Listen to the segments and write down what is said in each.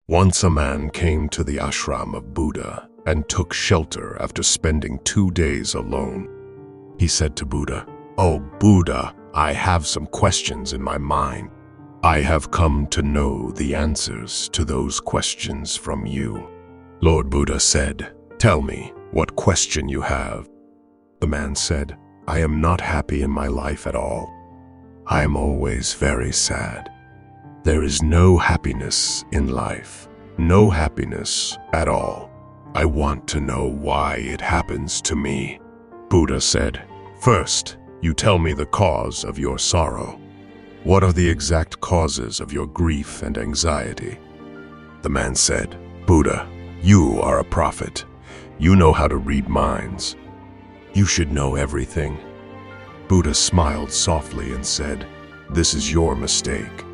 Once a man came to the ashram of Buddha and took shelter after spending 2 days alone. He said to Buddha, "Oh Buddha, I have some questions in my mind. I have come to know the answers to those questions from you." Lord Buddha said, "Tell me what question you have." The man said, "I am not happy in my life at all. I am always very sad. There is no happiness in life, no happiness at all. I want to know why it happens to me." Buddha said, "First, you tell me the cause of your sorrow. What are the exact causes of your grief and anxiety?" The man said, "Buddha, you are a prophet. You know how to read minds. You should know everything." Buddha smiled softly and said, "This is your mistake.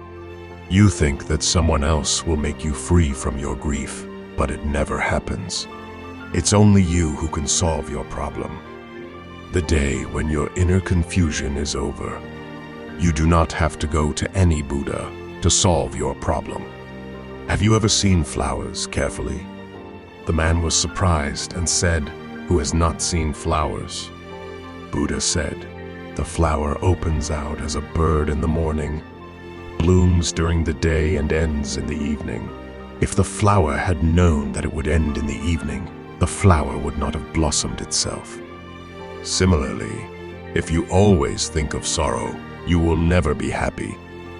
You think that someone else will make you free from your grief, but it never happens. It's only you who can solve your problem. The day when your inner confusion is over, you do not have to go to any Buddha to solve your problem. Have you ever seen flowers carefully?" The man was surprised and said, "Who has not seen flowers?" Buddha said, "The flower opens out as a bird in the morning, blooms during the day and ends in the evening. If the flower had known that it would end in the evening, the flower would not have blossomed itself. Similarly, if you always think of sorrow, you will never be happy.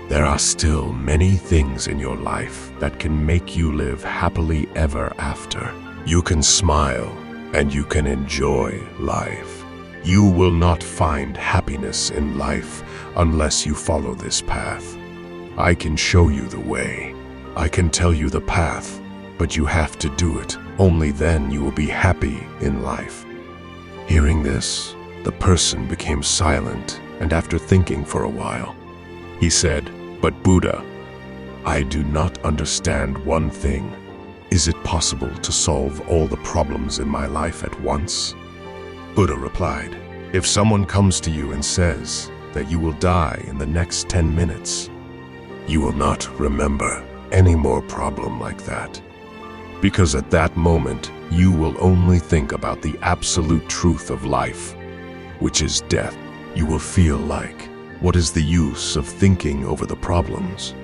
There are still many things in your life that can make you live happily ever after. You can smile and you can enjoy life. You will not find happiness in life unless you follow this path. I can show you the way. I can tell you the path, but you have to do it. Only then you will be happy in life." Hearing this, the person became silent, and after thinking for a while, he said, "But Buddha, I do not understand one thing. Is it possible to solve all the problems in my life at once?" Buddha replied, "If someone comes to you and says that you will die in the next 10 minutes, you will not remember any more problem like that. Because at that moment, you will only think about the absolute truth of life, which is death. You will feel like, what is the use of thinking over the problems?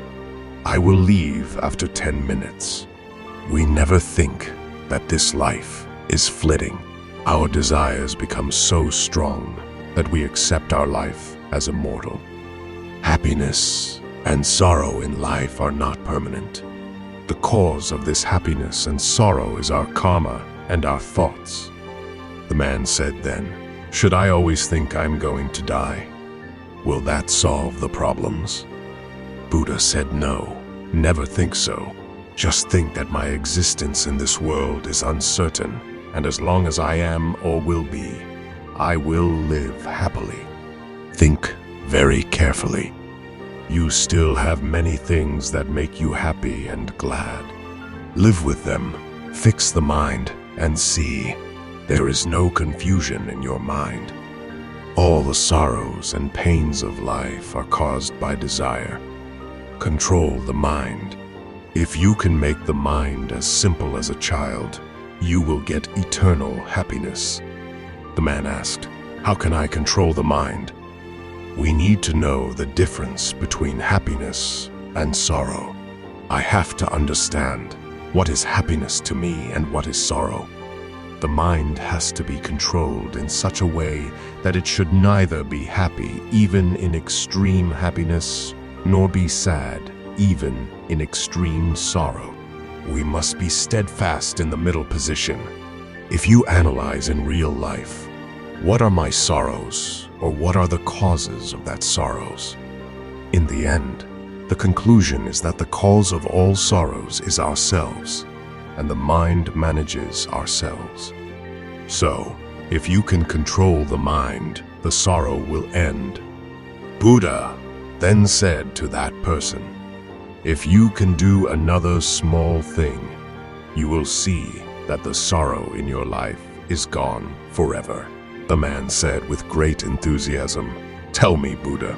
I will leave after 10 minutes. We never think that this life is fleeting. Our desires become so strong that we accept our life as immortal. Happiness and sorrow in life are not permanent. The cause of this happiness and sorrow is our karma and our thoughts." The man said then, "Should I always think I'm going to die? Will that solve the problems?" Buddha said, "No, never think so. Just think that my existence in this world is uncertain, and as long as I am or will be, I will live happily. Think very carefully. You still have many things that make you happy and glad. Live with them, fix the mind, and see. There is no confusion in your mind. All the sorrows and pains of life are caused by desire. Control the mind. If you can make the mind as simple as a child, you will get eternal happiness." The man asked, "How can I control the mind?" We need to know the difference between happiness and sorrow. I have to understand what is happiness to me and what is sorrow. The mind has to be controlled in such a way that it should neither be happy even in extreme happiness, nor be sad even in extreme sorrow. We must be steadfast in the middle position. If you analyze in real life, what are my sorrows, or what are the causes of that sorrows? In the end, the conclusion is that the cause of all sorrows is ourselves, and the mind manages ourselves. So, if you can control the mind, the sorrow will end. Buddha then said to that person, "If you can do another small thing, you will see that the sorrow in your life is gone forever." The man said with great enthusiasm, "Tell me, Buddha,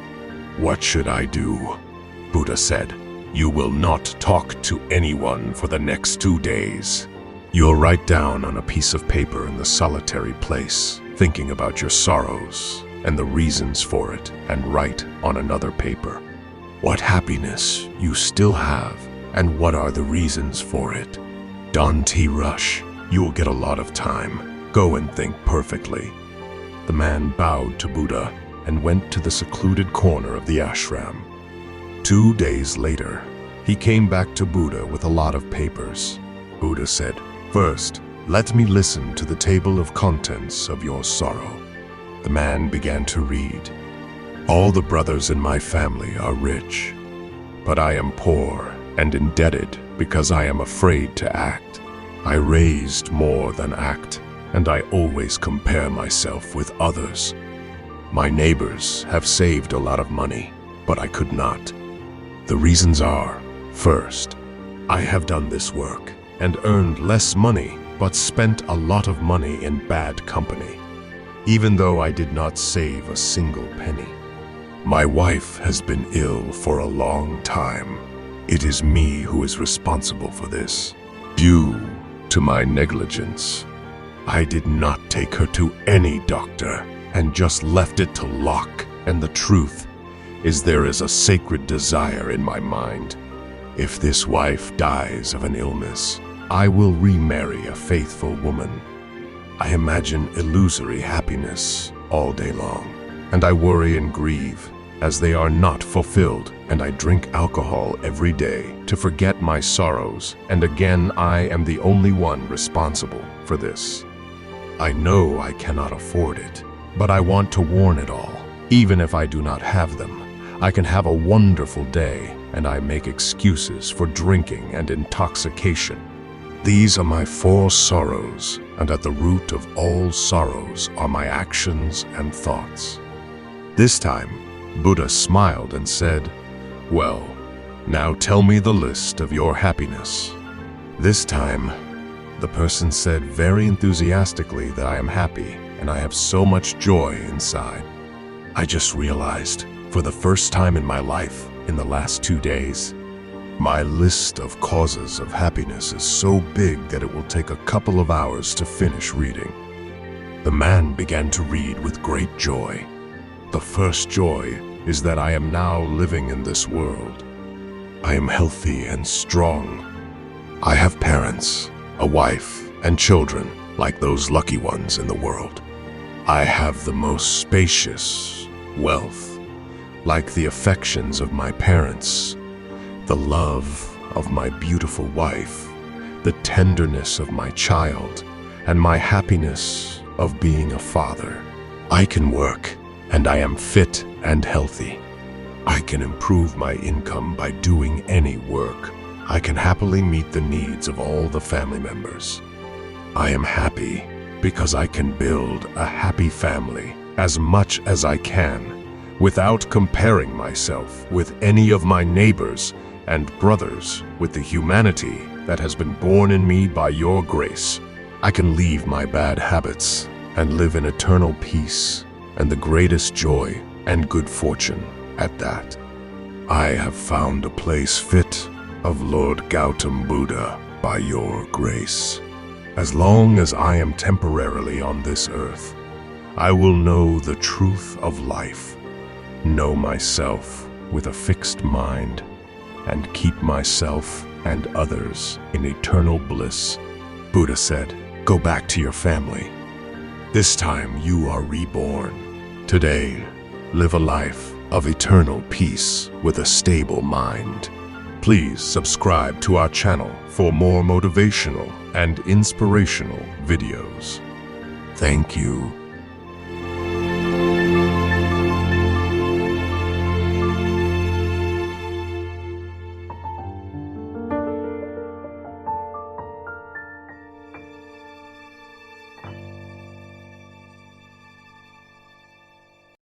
what should I do?" Buddha said, You will not talk to anyone for the next 2 days. You'll write down on a piece of paper in the solitary place, thinking about your sorrows and the reasons for it, and write on another paper what happiness you still have and what are the reasons for it. Don't rush. You will get a lot of time. Go and think perfectly. The man bowed to Buddha and went to the secluded corner of the ashram. 2 days later, he came back to Buddha with a lot of papers. Buddha said, "First, let me listen to the table of contents of your sorrow." The man began to read. "All the brothers in my family are rich, but I am poor and indebted because I am afraid to act. I raised more than act, and I always compare myself with others. My neighbors have saved a lot of money, but I could not. The reasons are, first, I have done this work and earned less money, but spent a lot of money in bad company, even though I did not save a single penny. My wife has been ill for a long time. It is me who is responsible for this. Due to my negligence, I did not take her to any doctor and just left it to luck. And the truth is there is a sacred desire in my mind. If this wife dies of an illness, I will remarry a faithful woman. I imagine illusory happiness all day long, and I worry and grieve as they are not fulfilled, and I drink alcohol every day to forget my sorrows, and again I am the only one responsible for this. I know I cannot afford it, but I want to warn it all. Even if I do not have them, I can have a wonderful day, and I make excuses for drinking and intoxication. These are my 4 sorrows, and at the root of all sorrows are my actions and thoughts." This time, Buddha smiled and said, "Well, now tell me the list of your happiness." This time, the person said very enthusiastically that I am happy and I have so much joy inside. I just realized, for the first time in my life, in the last 2 days, my list of causes of happiness is so big that it will take a couple of hours to finish reading. The man began to read with great joy. The first joy is that I am now living in this world. I am healthy and strong. I have parents, a wife, and children like those lucky ones in the world. I have the most spacious wealth, like the affections of my parents, the love of my beautiful wife, the tenderness of my child, and my happiness of being a father. I can work, and I am fit and healthy. I can improve my income by doing any work. I can happily meet the needs of all the family members. I am happy because I can build a happy family as much as I can without comparing myself with any of my neighbors and brothers with the humanity that has been born in me by your grace. I can leave my bad habits and live in eternal peace and the greatest joy and good fortune at that. I have found a place fit of Lord Gautam Buddha by your grace. As long as I am temporarily on this earth, I will know the truth of life, know myself with a fixed mind, and keep myself and others in eternal bliss. Buddha said, "Go back to your family. This time you are reborn. Today, live a life of eternal peace with a stable mind." Please subscribe to our channel for more motivational and inspirational videos. Thank you.